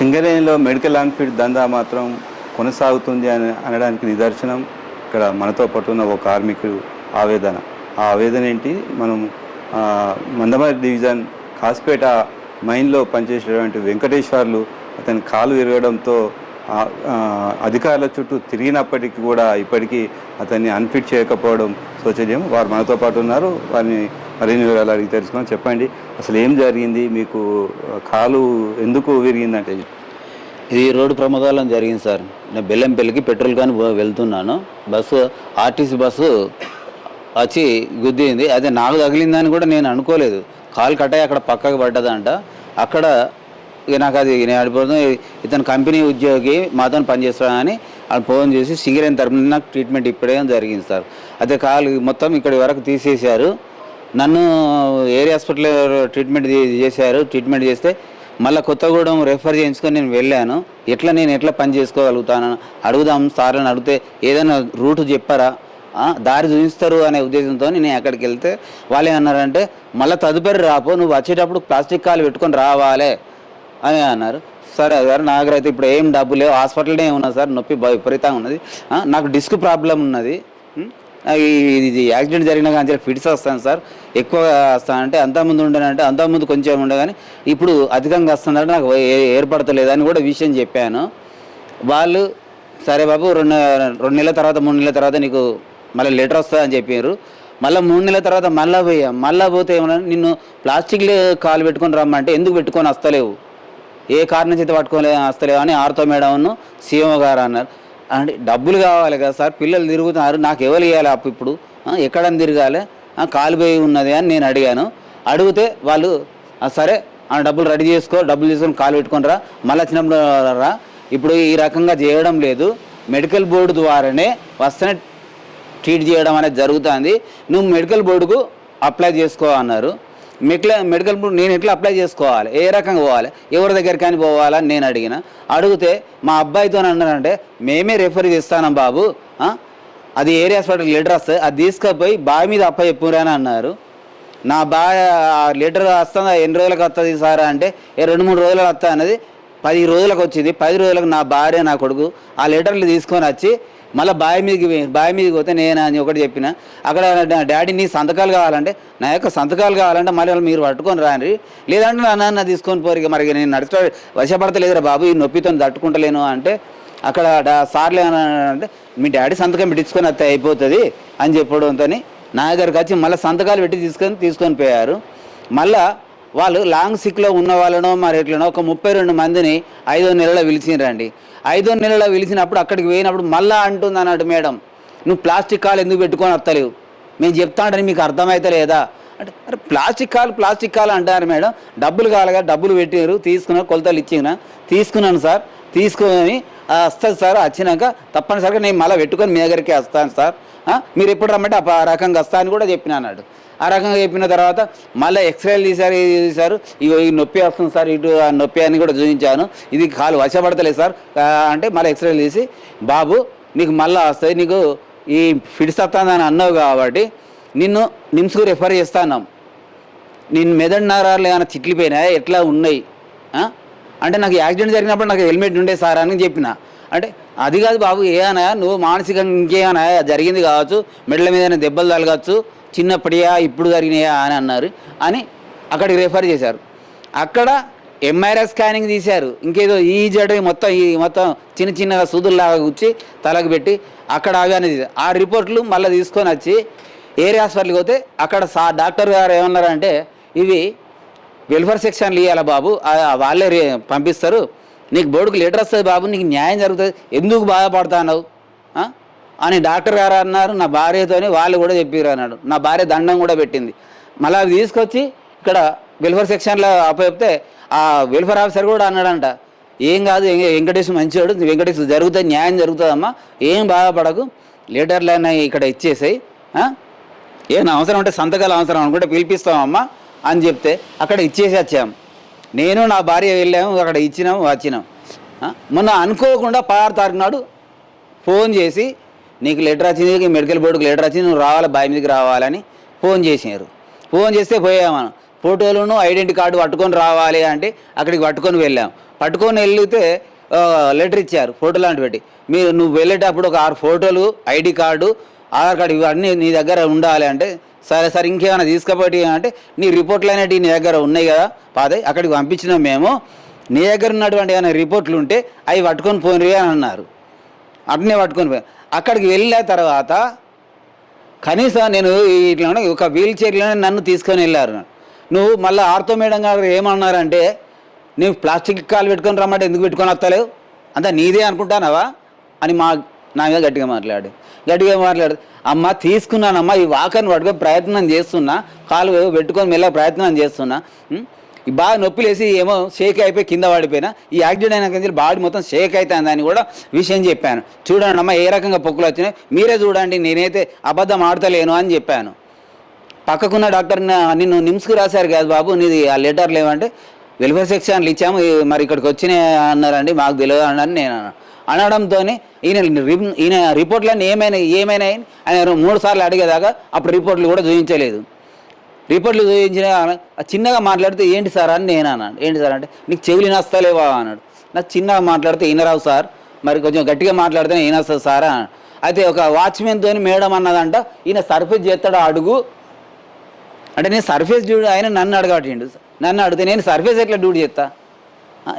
సింగరేణిలో medical unfit దందా మాత్రం కొనసాగుతుంది అనడానికి నిదర్శనం ఇక్కడ మనతో పాటు ఉన్న ఒక కార్మికుడు ఆవేదన. ఆ ఆవేదన ఏంటి, మనం మందమరి డివిజన్ కాసిపేట మైన్లో పనిచేసేటువంటి వెంకటేశ్వర్లు అతని కాలు విరగడంతో అధికారుల చుట్టూ తిరిగినప్పటికీ కూడా ఇప్పటికీ అతన్ని అన్ఫిట్ చేయకపోవడం శోచనీయం. వారు మనతో పాటు ఉన్నారు, వారిని మరిన్ని వివరాలు అడిగి తెలుసుకొని చెప్పండి, అసలు ఏం జరిగింది, మీకు కాలు ఎందుకు విరిగిందంటే? ఇది రోడ్డు ప్రమాదాలను జరిగింది సార్. నేను బెల్లంపల్లికి పెట్రోల్ కానీ వెళ్తున్నాను, బస్సు ఆర్టీసీ బస్సు వచ్చి గుద్దింది. అదే నాకు తగిలిందని కూడా నేను అనుకోలేదు. కాలు కట్టాయి అక్కడ పక్కకు పడ్డదంట. అక్కడ ఇక నాకు అది నేను అడిపోతుంది, ఇతను కంపెనీ ఉద్యోగి మాతో పనిచేస్తాడని వాళ్ళు ఫోన్ చేసి సింగరేణి తరపున నాకు ట్రీట్మెంట్ ఇప్పడం జరిగింది సార్. అదే కాలు మొత్తం ఇక్కడి వరకు తీసేశారు. నన్ను ఏరియా హాస్పిటల్ ట్రీట్మెంట్ చేశారు. ట్రీట్మెంట్ చేస్తే మళ్ళీ కొత్తగూడెం రెఫర్ చేయించుకొని నేను వెళ్ళాను. నేను ఎట్లా పని చేసుకోగలుగుతాను అడుగుదాం సార్ అని అడిగితే ఏదైనా రూట్ చెప్పారా, దారి చూపిస్తారు అనే ఉద్దేశంతో నేను అక్కడికి వెళ్తే వాళ్ళు ఏమన్నారంటే మళ్ళీ తదుపరి రాపో, నువ్వు వచ్చేటప్పుడు ప్లాస్టిక్ కాలు పెట్టుకొని రావాలి అని అన్నారు. సరే సార్, నా దగ్గర అయితే ఇప్పుడు ఏం డబ్బు లేవు, హాస్పిటల్నే ఉన్నా సార్, నొప్పి విపరీతంగా ఉన్నది, నాకు డిస్క్ ప్రాబ్లం ఉన్నది, ఇది యాక్సిడెంట్ జరిగినా కానీ ఫిట్స్ వస్తాను సార్, ఎక్కువ వస్తానంటే అంతకుముందు ఉండనంటే అంతకుముందు కొంచెం ఉండే కానీ ఇప్పుడు అధికంగా వస్తుందంటే నాకు ఏర్పడతలేదని కూడా విషయం చెప్పాను. వాళ్ళు సరే బాబు 2 నెలల తర్వాత 3 నెలల తర్వాత నీకు మళ్ళీ లెటర్ వస్తుందని చెప్పారు. మళ్ళీ 3 నెలల తర్వాత మళ్ళీ పోతే ఏమన్నా నిన్ను ప్లాస్టిక్ కాలు పెట్టుకొని రమ్మంటే ఎందుకు పెట్టుకొని వస్తలేవు, ఏ కారణం చేత పట్టుకొని వస్తలేవు అని ఆర్తో మేడంను సీఎం గారు అన్నారు. అంటే డబ్బులు కావాలి కదా సార్, పిల్లలు తిరుగుతున్నారు, నాకు ఎవరు ఇవ్వాలి అప్పు, ఇప్పుడు ఎక్కడని తిరగాలి, కాలు పోయి ఉన్నది అని నేను అడిగాను. అడిగితే వాళ్ళు సరే డబ్బులు రెడీ చేసుకో, డబ్బులు తీసుకొని కాలు పెట్టుకొని రా, మళ్ళీ వచ్చినప్పుడు రా, ఇప్పుడు ఈ రకంగా చేయడం లేదు, మెడికల్ బోర్డు ద్వారానే వస్తేనే ట్రీట్ చేయడం అనేది జరుగుతుంది, నువ్వు మెడికల్ బోర్డుకు అప్లై చేసుకో అన్నారు. మెడికల్ బోర్డు నేను ఎట్లా అప్లై చేసుకోవాలి, ఏ రకంగా పోవాలి, ఎవరి దగ్గరికి కానీ పోవాలని నేను అడిగితే మా అబ్బాయితో అన్నారంటే మేమే రెఫర్ చేస్తాను బాబు, అది ఏరియా హాస్పిటల్ లెటర్ వస్తుంది, అది తీసుకుపోయి బావి మీద అప్ప చెప్పురా అని అన్నారు. నా లెటర్ వస్తుందా, ఎన్ని రోజులకు వస్తుంది సార్ అంటే 2-3 రోజులకు వస్తా అన్నది. 10 రోజులకు వచ్చింది. 10 రోజులకు నా భార్య నా కొడుకు ఆ లెటర్లు తీసుకొని వచ్చి మళ్ళీ బావి మీదకి పోతే నేను అని ఒకటి చెప్పిన. అక్కడ డాడీ నీ సంతకాలు కావాలంటే నా యొక్క సంతకాలు కావాలంటే మళ్ళీ మీరు పట్టుకొని రాని, లేదంటే నా నాన్న తీసుకొని పోరు, మరి నేను నడుచు వశపడతలేదురా బాబు, ఈ నొప్పితో తట్టుకుంటలేను అంటే అక్కడ సార్లు ఏమన్నారంటే మీ డాడీ సంతకం పెట్టించుకొని వస్తే అయిపోతుంది అని చెప్పడంతో నా దగ్గరికి వచ్చి మళ్ళీ సంతకాలు పెట్టి తీసుకొని పోయారు. మళ్ళీ వాళ్ళు లాంగ్ సిక్లో ఉన్న వాళ్ళనో మరి ఎట్లనో ఒక 32 మందిని 5వ నెలలో పిలిచిరండి. 5వ నెలలో పిలిచినప్పుడు అక్కడికి పోయినప్పుడు మళ్ళీ అంటుంది అన్నట్టు, మేడం నువ్వు ప్లాస్టిక్ కాలు ఎందుకు పెట్టుకొని వస్తలేవు, మేము చెప్తా అంటే మీకు అర్థమైతే లేదా అంటే, అరే ప్లాస్టిక్ కాలు అంటారు మేడం, డబ్బులు కావాలిగా, డబ్బులు పెట్టారు, తీసుకున్నారు, కొలతలు తీసుకున్నాను సార్, తీసుకొని వస్తుంది సార్, వచ్చినాక తప్పనిసరిగా నేను మళ్ళీ పెట్టుకొని మీ దగ్గరికి వస్తాను సార్, మీరు ఎప్పుడు రమ్మంటే ఆ రకంగా వస్తా అని కూడా చెప్పిన అన్నాడు. ఆ రకంగా చెప్పిన తర్వాత మళ్ళీ ఎక్స్రేలు తీశారు, ఈ నొప్పి వస్తుంది సార్, ఇటు ఆ నొప్పి అని కూడా చూపించాను, ఇది కాలు వశపడతలేదు సార్ అంటే మళ్ళీ ఎక్స్రేలు తీసి బాబు నీకు మళ్ళీ వస్తుంది, నీకు ఈ ఫిట్స్ వస్తుందని అన్నావు కాబట్టి నిన్ను నిమ్స్కు రెఫర్ చేస్తాను, నేను మెదడు నరాలు ఏమైనా చిట్లిపోయినాయా ఎట్లా ఉన్నాయి అంటే నాకు యాక్సిడెంట్ జరిగినప్పుడు నాకు హెల్మెట్ ఉండే సార్ అని చెప్పిన. అంటే అది కాదు బాబు, ఏమైనా నువ్వు మానసికంగా ఇంకేమైనా జరిగింది కావచ్చు, మెడల మీద దెబ్బలు తగలవచ్చు, చిన్నప్పటియా ఇప్పుడు జరిగినాయా అని అన్నారు అని అక్కడికి రెఫర్ చేశారు. అక్కడ ఎంఆర్ఐ స్కానింగ్ తీశారు, ఇంకేదో ఈ జడ మొత్తం చిన్నగా సూదుల్లాగా గుచ్చి తలకు పెట్టి అక్కడ అవన్నీ ఆ రిపోర్ట్లు మళ్ళీ తీసుకొని వచ్చి ఏరియా హాస్పిటల్కి పోతే అక్కడ డాక్టర్ గారు ఏమన్నారంటే ఇవి వెల్ఫేర్ సెక్షన్లు ఇవ్వాలి బాబు, వాళ్ళే పంపిస్తారు, నీకు బోర్డుకు లెటర్ వస్తుంది బాబు, నీకు న్యాయం జరుగుతుంది, ఎందుకు బాధపడతావు అని డాక్టర్ గారు అన్నారు. నా భార్యతోని వాళ్ళు కూడా చెప్పారు అన్నాడు. నా భార్య దండం కూడా పెట్టింది. మళ్ళీ అవి తీసుకొచ్చి ఇక్కడ వెల్ఫేర్ సెక్షన్లో అప్పచెప్తే ఆ వెల్ఫేర్ ఆఫీసర్ కూడా అన్నాడంట, ఏం కాదు వెంకటేష్ మంచివాడు, వెంకటేష్ జరుగుతుంది, న్యాయం జరుగుతుందమ్మా, ఏం బాధపడకు, లెటర్లైనా ఇక్కడ ఇచ్చేసాయి, ఏమైనా అవసరం ఉంటే సంతకాలు అవసరం అనుకుంటే పిలిపిస్తామమ్మా అని చెప్తే అక్కడ ఇచ్చేసి వచ్చాము. నేను నా భార్య వెళ్ళాము, అక్కడ ఇచ్చినాము వచ్చినాము. మొన్న అనుకోకుండా 16 తారీఖు నాడు ఫోన్ చేసి నీకు లెటర్ వచ్చింది, మెడికల్ బోర్డుకి లెటర్ వచ్చింది, నువ్వు రావాలి, బావి మీదకి రావాలని ఫోన్ చేసినారు. ఫోన్ చేస్తే పోయామను. ఫోటోలను ఐడెంటిటీ కార్డు పట్టుకొని రావాలి అంటే అక్కడికి పట్టుకొని వెళ్ళాం. పట్టుకొని వెళ్తే లెటర్ ఇచ్చారు ఫోటో లాంటి పెట్టి, నువ్వు వెళ్ళేటప్పుడు ఒక 6 ఫోటోలు, ఐడి కార్డు, ఆధార్ కార్డు ఇవన్నీ నీ దగ్గర ఉండాలి అంటే, సరే సార్ ఇంకేమైనా తీసుకపోయి అంటే నీ రిపోర్ట్లు అనేవి నీ దగ్గర ఉన్నాయి కదా పాదే, అక్కడికి పంపించినాం మేము, నీ దగ్గర ఉన్నటువంటి ఏమైనా రిపోర్ట్లు ఉంటే అవి పట్టుకొని పోయినవి అని అన్నారు. అట్నే పట్టుకొని పోయి అక్కడికి వెళ్ళిన తర్వాత కనీసం నేను ఇట్లా ఒక వీల్ చైర్లోనే నన్ను తీసుకొని వెళ్ళారు. నువ్వు మళ్ళీ ఆర్తో మేడం గారు ఏమన్నారంటే, నువ్వు ప్లాస్టిక్ కాలు పెట్టుకొని రమ్మంటే ఎందుకు పెట్టుకొని వస్తలేవు, అంతా నీదే అనుకుంటానవా అని నా మీద గట్టిగా మాట్లాడు. అమ్మ తీసుకున్నానమ్మా, ఈ వాకర్ని పట్టుకొని ప్రయత్నం చేస్తున్నా, కాలు పెట్టుకొని మెల్ల ప్రయత్నం చేస్తున్నా, బాగా నొప్పిలేసి ఏమో షేక్ అయిపోయి కింద పడిపోయినా, ఈ యాక్సిడెంట్ అయిన కానీ బాడీ మొత్తం షేక్ అవుతుందని కూడా విషయం చెప్పాను. చూడండి అమ్మ ఏ రకంగా పొక్కులు వచ్చినాయి మీరే చూడండి, నేనైతే అబద్ధం ఆడతలేను అని చెప్పాను. పక్కకున్న డాక్టర్ నిన్ను నిమ్స్కి రాశారు కదా బాబు, నీది ఆ లెటర్ లేవంటే వెల్ఫేర్ సెక్షన్లు ఇచ్చాము, మరి ఇక్కడికి వచ్చినాయి అన్నారండి, మాకు తెలియదు అని నేను అనడంతో ఈయన రిపోర్ట్లన్నీ ఏమైనా ఆయన 3 సార్లు అడిగేదాకా అప్పుడు రిపోర్ట్లు కూడా చూపించలేదు. రిపోర్ట్లు చూపించిన చిన్నగా మాట్లాడితే ఏంటి సార్ అని నేను అన్నాను. ఏంటి సార్ అంటే నీకు చెవులు నస్తలేవా అన్నాడు. నాకు చిన్నగా మాట్లాడితే ఈయనరావు సార్, మరి కొంచెం గట్టిగా మాట్లాడితే ఈయన వస్తుంది సార్ అన్నాడు. అయితే ఒక వాచ్మెన్తో మేడం అన్నదంట, ఈయన సర్ఫేస్ చేస్తాడు అడుగు అంటే, నేను సర్ఫేస్ డ్యూటీ ఆయన నన్ను అడగబట్టిండు. నన్ను అడిగితే నేను సర్ఫేస్ ఎట్లా డ్యూటీ చేస్తా,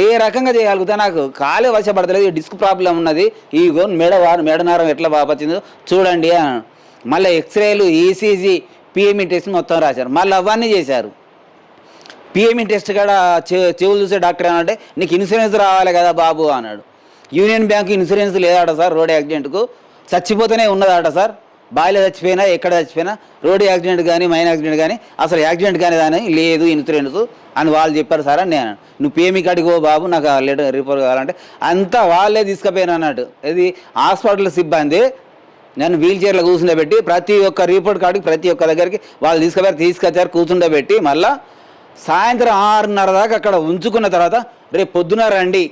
ఏ రకంగా చేయగలుగుతా, నాకు కాలే వశపడతలేదు, డిస్క్ ప్రాబ్లం ఉన్నది, ఈగో మేడనారం ఎట్లా బాపచ్చిందో చూడండి అన్నాడు. మళ్ళీ ఎక్స్రేలు, ఈసీజీ, పిఎంఈ టెస్ట్ మొత్తం రాశారు. మళ్ళీ అవన్నీ చేశారు. పిఎంఈ టెస్ట్ కూడా చెవులు చూసే డాక్టర్ ఏమంటే, నీకు ఇన్సూరెన్స్ రావాలి కదా బాబు అన్నాడు. యూనియన్ బ్యాంకు ఇన్సూరెన్స్ లేదాట సార్, రోడ్ యాక్సిడెంట్కు చచ్చిపోతూనే ఉన్నదాట సార్, బాయిలో చచ్చిపోయినా ఎక్కడ చచ్చిపోయినా, రోడ్డు యాక్సిడెంట్ కానీ మైన్ యాక్సిడెంట్ కానీ అసలు యాక్సిడెంట్ కానీ దాని లేదు ఇన్సూరెన్స్ అని వాళ్ళు చెప్పారు సార్ అని నేను. నువ్వు పిఎంఈ కాడికి పో బాబు, నాకు ఆ లెటర్ రిపోర్ట్ కావాలంటే అంతా వాళ్ళే తీసుకుపోయినా అన్నట్టు. ఇది హాస్పిటల్ సిబ్బంది నన్ను వీల్ చైర్లో కూర్చుండబెట్టి ప్రతి ఒక్క రిపోర్ట్ కార్డుకి ప్రతి ఒక్క దగ్గరికి వాళ్ళు తీసుకొచ్చారు కూర్చుండబెట్టి, మళ్ళీ సాయంత్రం 6:30 దాకా అక్కడ ఉంచుకున్న తర్వాత రేపు పొద్దున రండి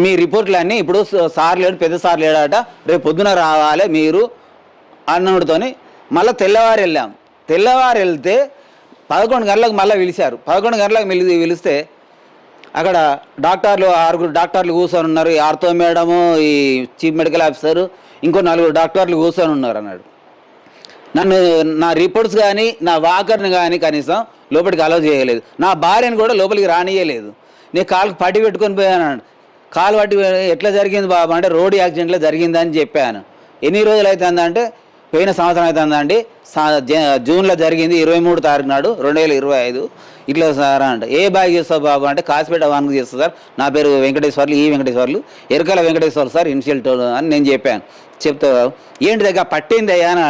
మీ రిపోర్ట్లన్నీ, ఇప్పుడు సార్ లేడు పెద్ద సార్ లేడాట, రేపు పొద్దున రావాలి మీరు అన్నడితోని మళ్ళీ తెల్లవారు వెళ్ళాం. తెల్లవారు వెళ్తే 11 గంటలకు మళ్ళీ పిలిచారు. 11 గంటలకు పిలిస్తే అక్కడ డాక్టర్లు 6 డాక్టర్లు కూర్చొని ఉన్నారు. ఈ ఆర్తో మేడము, ఈ చీఫ్ మెడికల్ ఆఫీసరు, ఇంకో 4 డాక్టర్లు కూర్చొని ఉన్నారు అన్నాడు. నన్ను నా రిపోర్ట్స్ కానీ నా వాకర్ని కానీ కనీసం లోపలికి అలౌ చేయలేదు. నా భార్యను కూడా లోపలికి రానియలేదు. నేను కాలుకి పట్టి పెట్టుకొని పోయాను. కాలు పట్టి ఎట్లా జరిగింది బాబు అంటే రోడ్డు యాక్సిడెంట్లో జరిగిందని చెప్పాను. ఎన్ని రోజులు అవుతుందంటే పోయిన సంవత్సరం అవుతుందండి, జూన్లో జరిగింది 23 తారీఖు నాడు 2025 ఇట్లా సార్ అంటే, ఏ బాగా చేస్తావు బాబు అంటే కాసిపేట 1కి చేస్తా సార్, నా పేరు వెంకటేశ్వర్లు, ఈ వెంకటేశ్వర్లు, ఎరకాల వెంకటేశ్వర్లు సార్ ఇనిషియల్ అని నేను చెప్పాను. చెప్తా ఏంటి దగ్గర పట్టిందయ్యా అని.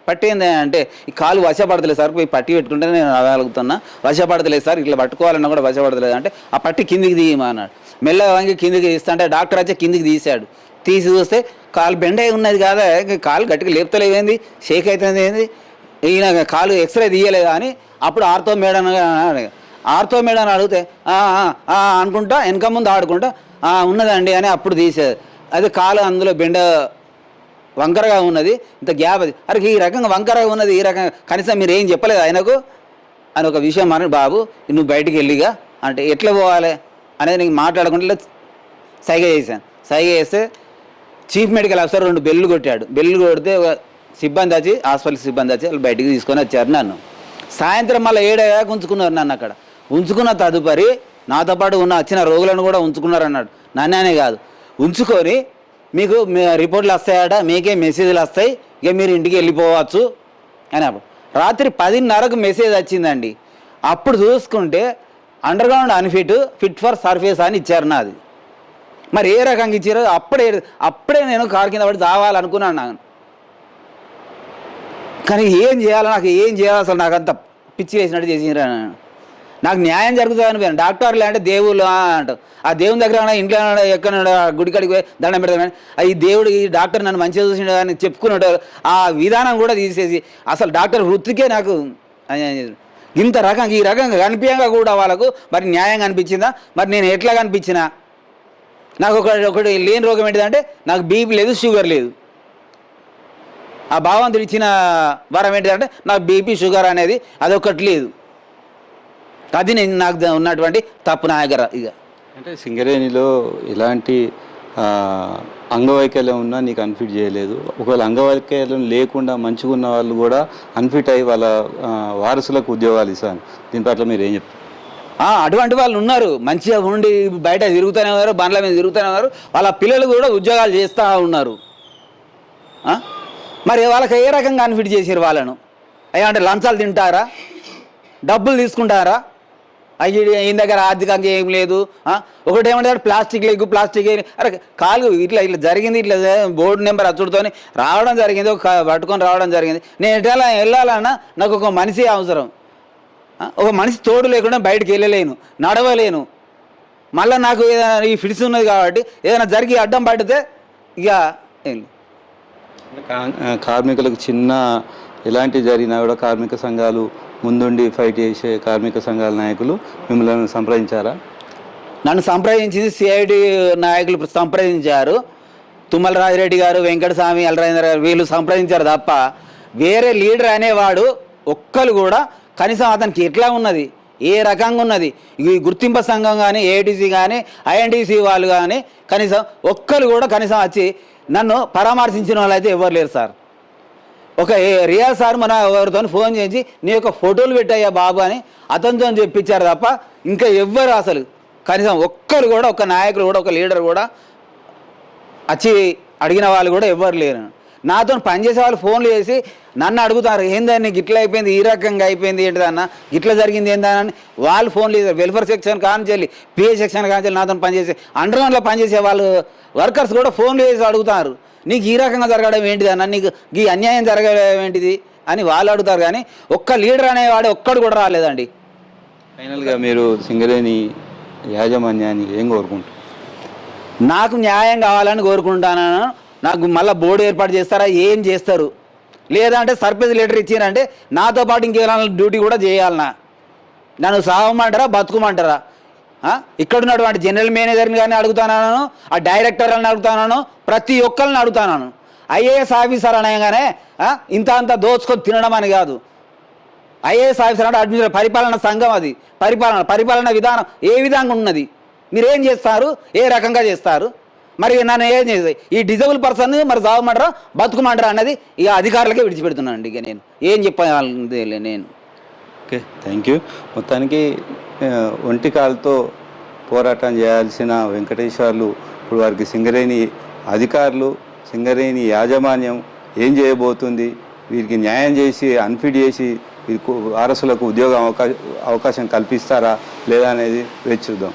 పట్టిందయ్యా అంటే ఈ కాలు వశపడతలేదు సార్, పోయి పట్టి పెట్టుకుంటే నేను అడగలుగుతున్నా, వశపడతలేదు సార్, ఇట్లా పట్టుకోవాలన్నా కూడా వశపడతలేదు అంటే ఆ పట్టి కిందికి తీయమా అన్నాడు. మెల్లగా వంగి కిందికి తీస్తా అంటే డాక్టర్ వచ్చి కిందికి తీశాడు. తీసి చూస్తే కాలు బెండ్ అయి ఉన్నది కాదా, కాలు గట్టిగా లేపుతలేదేంది, షేక్ అవుతుంది ఏంది, ఈయన కాలు ఎక్స్రే తీయలేదా అని అప్పుడు ఆర్తో మేడం అడిగితే అనుకుంటా వెనక ముందు ఆడుకుంటా ఉన్నదండి అని అప్పుడు తీసేది. అది కాలు అందులో బెండ వంకరగా ఉన్నది, ఇంత గ్యాప్ అది, అరే ఈ రకంగా వంకరగా ఉన్నది, ఈ రకంగా కనీసం మీరు ఏం చెప్పలేదు ఆయనకు అని ఒక విషయం అన్నాడు. బాబు నువ్వు బయటికి వెళ్ళిగా అంటే ఎట్లా పోవాలి అనేది నీకు మాట్లాడకుండా సైగ చేశాను. సైగ చేస్తే చీఫ్ మెడికల్ ఆఫీసర్ 2 బెల్లు కొట్టాడు. బెల్లు కొడితే సిబ్బంది వచ్చి హాస్పిటల్ సిబ్బంది వచ్చి వాళ్ళు బయటికి తీసుకొని వచ్చారు నన్ను. సాయంత్రం మళ్ళీ 7 అయ్యాక ఉంచుకున్నారు నన్ను అక్కడ. ఉంచుకున్న తదుపరి నాతో పాటు వచ్చిన రోగులను కూడా ఉంచుకున్నారు అన్నాడు. నన్నే కాదు, ఉంచుకొని మీకు రిపోర్ట్లు వస్తాయట, మీకే మెసేజ్లు వస్తాయి, ఇక మీరు ఇంటికి వెళ్ళిపోవచ్చు అని. అప్పుడు రాత్రి 10:30కు మెసేజ్ వచ్చిందండి. అప్పుడు చూసుకుంటే underground unfit, fit for surface అని ఇచ్చారు నాది. మరి ఏ రకంగా ఇచ్చారో అప్పుడే నేను కారు కింద పడి చావాలనుకున్నాను నాకు. కానీ ఏం చేయాలో అసలు నాకు అంత పిచ్చి వేసినట్టు చేసిరా. నాకు న్యాయం జరుగుతుందని పోయాను. డాక్టర్లు అంటే దేవుళ్ళు అంటారు, ఆ దేవుని దగ్గర ఇంట్లో ఎక్కడ గుడికాడికి పోయి దండం పెడతాను, ఈ దేవుడు ఈ డాక్టర్ నన్ను మంచిగా చూసిండు అని చెప్పుకున్నాడు. ఆ విధానం కూడా తీసేసి అసలు డాక్టర్ వృత్తికే నాకు ఇంత రకంగా ఈ రకంగా కనిపించగా కూడా వాళ్ళకు మరి న్యాయం కనిపించిందా? మరి నేను ఎట్లా కనిపించినా? నాకు ఒకటి లేని రోగం ఏంటిదంటే నాకు బీపీ లేదు, షుగర్ లేదు. ఆ భగవంతుడు ఇచ్చిన వరం ఏంటిదంటే నాకు బీపీ షుగర్ అనేది అదొకటి లేదు. అది నేను నాకు ఉన్నటువంటి తప్పు నా దగ్గర. ఇక అంటే సింగరేణిలో ఎలాంటి అంగవైకల్యం ఉన్నా నీకు అన్ఫిట్ చేయలేదు. ఒకవేళ అంగవైకల్యం లేకుండా మంచిగా ఉన్న వాళ్ళు కూడా అన్ఫిట్ అయ్యి వాళ్ళ వారసులకు ఉద్యోగాలు ఇస్తాను. దీని పట్ల మీరు ఏం చెప్తారు? అటువంటి వాళ్ళు ఉన్నారు, మంచిగా ఉండి బయట తిరుగుతూనే ఉన్నారు, బండ్ల మీద తిరుగుతూనే ఉన్నారు, వాళ్ళ పిల్లలు కూడా ఉద్యోగాలు చేస్తూ ఉన్నారు. మరి వాళ్ళకి ఏ రకంగా అన్ఫిట్ చేసారు వాళ్ళను? అయ్యా అంటే లంచాలు తింటారా, డబ్బులు తీసుకుంటారా? ఈయన దగ్గర ఆర్థికంగా ఏం లేదు. ఒకటి ఏమంటారు ప్లాస్టిక్ లెగ్గు, ప్లాస్టిక్ అరే కాలు ఇట్లా ఇట్లా జరిగింది, ఇట్లా బోర్డు నెంబర్ అచ్చుడుతోని రావడం జరిగింది, పట్టుకొని రావడం జరిగింది. నేను ఎట్లా వెళ్ళాలన్నా నాకు ఒక మనిషి అవసరం. ఒక మనిషి తోడు లేకుండా బయటకు వెళ్ళలేను, నడవలేను. మళ్ళీ నాకు ఏదైనా ఈ ఫిట్స్ ఉన్నది కాబట్టి ఏదైనా జరిగి అడ్డం పడితే ఇక కార్మికులకు చిన్న ఎలాంటి జరిగినా కూడా కార్మిక సంఘాలు ముందుండి ఫైట్ చేసే కార్మిక సంఘాల నాయకులు మిమ్మల్ని సంప్రదించారా? నన్ను సంప్రదించింది సిఐడి నాయకులు సంప్రదించారు. తుమ్మల రాజిరెడ్డి గారు, వెంకటస్వామి, ఎల్రాజేంద్ర గారు వీళ్ళు సంప్రదించారు తప్ప వేరే లీడర్ అనేవాడు ఒక్కరు కూడా కనీసం అతనికి ఎట్లా ఉన్నది, ఏ రకంగా ఉన్నది, ఈ గుర్తింపు సంఘం కానీ, ఏఐటీసీ కానీ, ఐఎన్టీసీ వాళ్ళు కానీ కనీసం ఒక్కరు కూడా కనీసం వచ్చి నన్ను పరామర్శించిన వాళ్ళు అయితే ఎవరు లేరు సార్. ఒక రియాజ్ సార్ మన ఎవరితో ఫోన్ చేసి నీ యొక్క ఫోటోలు పెట్టాయా బాబు అని అతనితో చెప్పించారు తప్ప ఇంకా ఎవ్వరు అసలు కనీసం ఒక్కరు కూడా, ఒక నాయకులు కూడా, ఒక లీడర్ కూడా వచ్చి అడిగిన వాళ్ళు కూడా ఎవ్వరు లేరు. నాతో పనిచేసే వాళ్ళు ఫోన్లు చేసి నన్ను అడుగుతారు, ఏందని గిట్లా అయిపోయింది, ఈ రకంగా అయిపోయింది, ఏంటిదన్న గిట్లా జరిగింది ఏందని వాళ్ళు ఫోన్లు చేశారు. వెల్ఫేర్ సెక్షన్ కానించాలి, పిఏ సెక్షన్ కానించాలి, నాతో పనిచేసే అండర్గ్రౌండ్లో పనిచేసే వాళ్ళు వర్కర్స్ కూడా ఫోన్లు చేసి అడుగుతారు, నీకు ఈ రకంగా జరగడం ఏంటిదన్న, నీకు ఈ అన్యాయం జరగడం ఏంటిది అని వాళ్ళు అడుగుతారు. కానీ ఒక్క లీడర్ అనేవాడు ఒక్కడు కూడా రాలేదండి. ఫైనల్గా మీరు సింగరేణి యాజమాన్యాన్ని ఏం కోరుకుంటారు? నాకు న్యాయం కావాలని కోరుకుంటాను. నాకు మళ్ళీ బోర్డు ఏర్పాటు చేస్తారా, ఏం చేస్తారు? లేదంటే సర్ప్రైజ్ లెటర్ ఇచ్చారంటే నాతో పాటు ఇంకేమైనా డ్యూటీ కూడా చేయాలన్నా, నన్ను సాగమంటారా బతుకుమంటారా? ఇక్కడ ఉన్నటువంటి జనరల్ మేనేజర్ని కానీ అడుగుతున్నాను, ఆ డైరెక్టర్ని అడుగుతున్నాను, ప్రతి ఒక్కరిని అడుగుతున్నాను. ఐఏఎస్ ఆఫీసర్ అనగానే ఇంత అంత దోచుకొని తినడం అని కాదు. ఐఏఎస్ ఆఫీసర్ అంటే అడ్మినిస్ట్రేషన్ పరిపాలన సంఘం, అది పరిపాలన విధానం ఏ విధంగా ఉన్నది, మీరేం చేస్తారు, ఏ రకంగా చేస్తారు? మరి నన్ను ఏం చేస్తాయి ఈ డిజబుల్ పర్సన్ మరి సాగమంటారా బతుకుమంటారా అన్నది ఇక అధికారులకే విడిచిపెడుతున్నాను అండి. ఇక నేను ఏం చెప్పాలి నేను. Okay, thank you. మొత్తానికి ఒంటి కాలుతో పోరాటం చేయాల్సిన వెంకటేశ్వర్లు ఇప్పుడు వారికి సింగరేణి అధికారులు, సింగరేణి యాజమాన్యం ఏం చేయబోతుంది, వీరికి న్యాయం చేసి అన్ఫిట్ చేసి వీరికి వారసులకు ఉద్యోగ అవకాశం కల్పిస్తారా లేదా అనేది వేచి చూద్దాం.